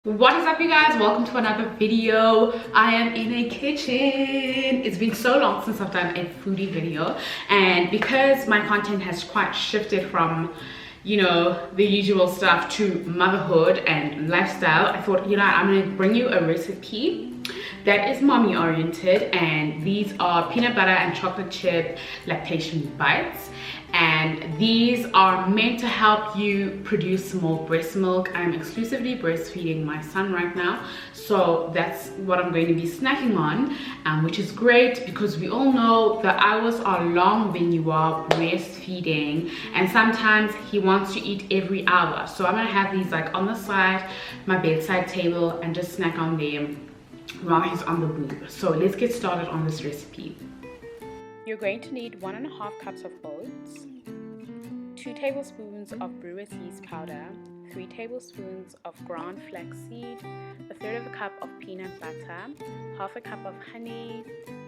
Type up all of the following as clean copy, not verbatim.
What is up, you guys? Welcome to another video. I am in a kitchen. It's been so long since I've done a foodie video, and because my content has quite shifted from the usual stuff to motherhood and lifestyle, I thought, I'm gonna bring you a recipe that is mommy oriented, and these are peanut butter and chocolate chip lactation bites. And these are meant to help you produce more breast milk. I'm exclusively breastfeeding my son right now, so that's what I'm going to be snacking on, which is great because we all know the hours are long when you are breastfeeding, and sometimes he wants to eat every hour. So I'm gonna have these like on the side, my bedside table, and just snack on them while he's on the boob. So let's get started on this recipe. You're going to need 1.5 cups of oats, 2 tablespoons of brewer's yeast powder, 3 tablespoons of ground flaxseed, 1/3 cup of peanut butter, 1/2 cup of honey.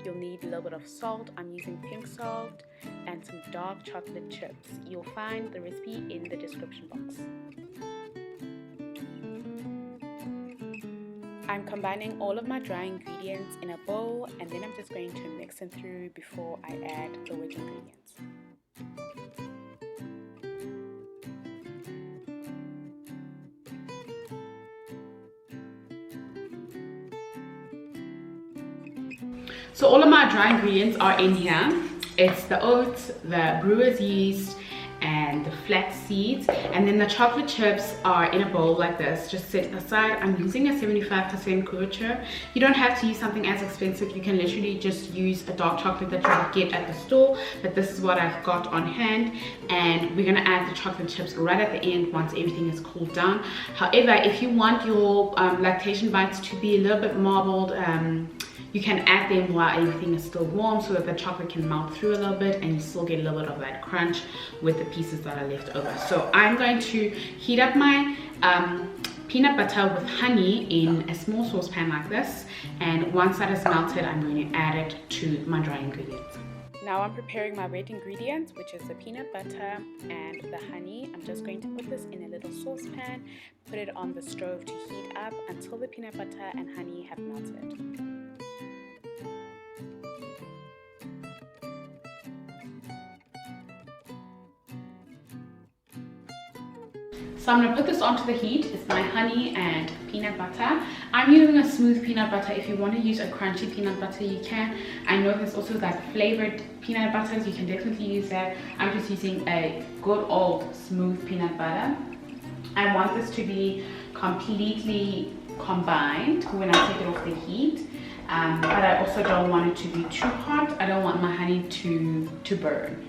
You'll need a little bit of salt. I'm using pink salt, and some dark chocolate chips. You'll find the recipe in the description box. I'm combining all of my dry ingredients in a bowl, and then I'm just going to mix them through before I add the wet ingredients. So all of my dry ingredients are in here. It's the oats, the brewer's yeast, and the flax seeds, and then the chocolate chips are in a bowl like this, just set aside. I'm using a 75% couverture. You don't have to use something as expensive. You can literally just use a dark chocolate that you would get at the store, but this is what I've got on hand, and we're gonna add the chocolate chips right at the end once everything is cooled down. However, if you want your lactation bites to be a little bit marbled, you can add them while everything is still warm, so that the chocolate can melt through a little bit and you still get a little bit of that crunch with the pieces that are left over. So I'm going to heat up my peanut butter with honey in a small saucepan like this, and once that is melted, I'm going to add it to my dry ingredients. Now I'm preparing my wet ingredients, which is the peanut butter and the honey. I'm just going to put this in a little saucepan, put it on the stove to heat up until the peanut butter and honey have melted. So I'm going to put this onto the heat. It's my honey and peanut butter. I'm using a smooth peanut butter. If you want to use a crunchy peanut butter, you can. I know there's also like flavored peanut butters. You can definitely use that. I'm just using a good old smooth peanut butter. I want this to be completely combined when I take it off the heat. But I also don't want it to be too hot. I don't want my honey to burn.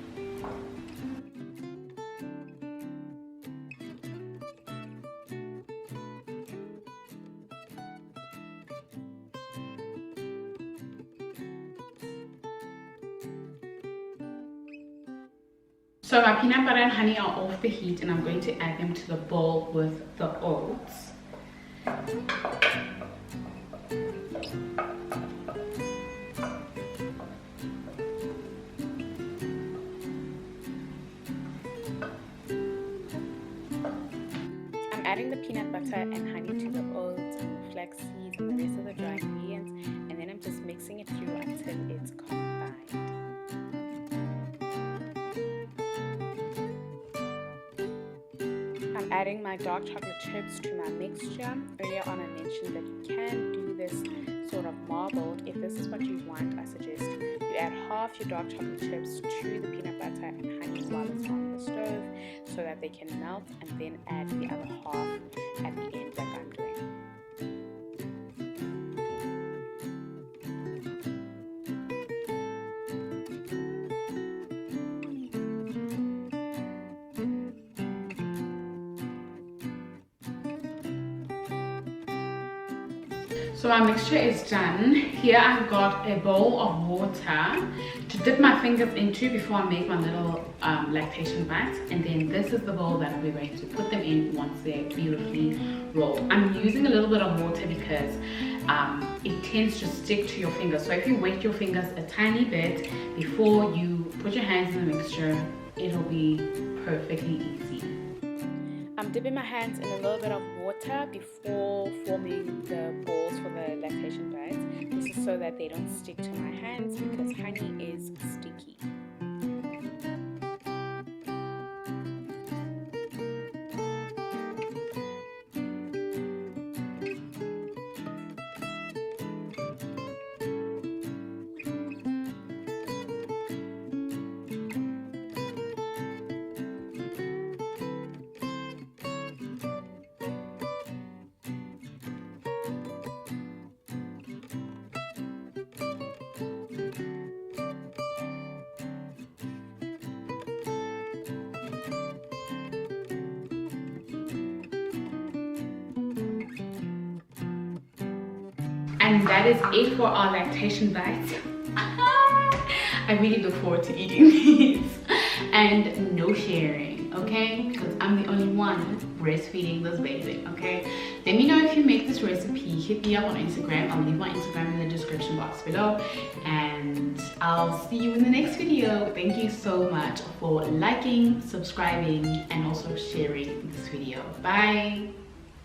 So my peanut butter and honey are off the heat, and I'm going to add them to the bowl with the oats. I'm adding the peanut butter and honey to the oats and the flax seeds and the rest of the dry ingredients, and then I'm just mixing it through until it's combined. I'm adding my dark chocolate chips to my mixture. Earlier on I mentioned that you can do this sort of marbled. If this is what you want, I suggest you add half your dark chocolate chips to the peanut butter and honey while it's on the stove, so that they can melt, and then add the other half at the end like I'm doing. So my mixture is done. Here I've got a bowl of water to dip my fingers into before I make my little lactation bites, and then this is the bowl that we're going to put them in once they're beautifully rolled. I'm using a little bit of water because it tends to stick to your fingers. So if you wet your fingers a tiny bit before you put your hands in the mixture, it'll be perfectly easy. I'm dipping my hands in a little bit of water before forming the balls for the lactation bags. This is so that they don't stick to my hands because honey is sticky. And that is it for our lactation bites. I really look forward to eating these. And no sharing, okay? Because I'm the only one breastfeeding this baby, okay? Let me know if you make this recipe. Hit me up on Instagram. I'll leave my Instagram in the description box below. And I'll see you in the next video. Thank you so much for liking, subscribing, and also sharing this video. Bye!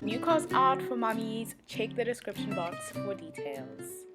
New cars out for mummies. Check the description box for details.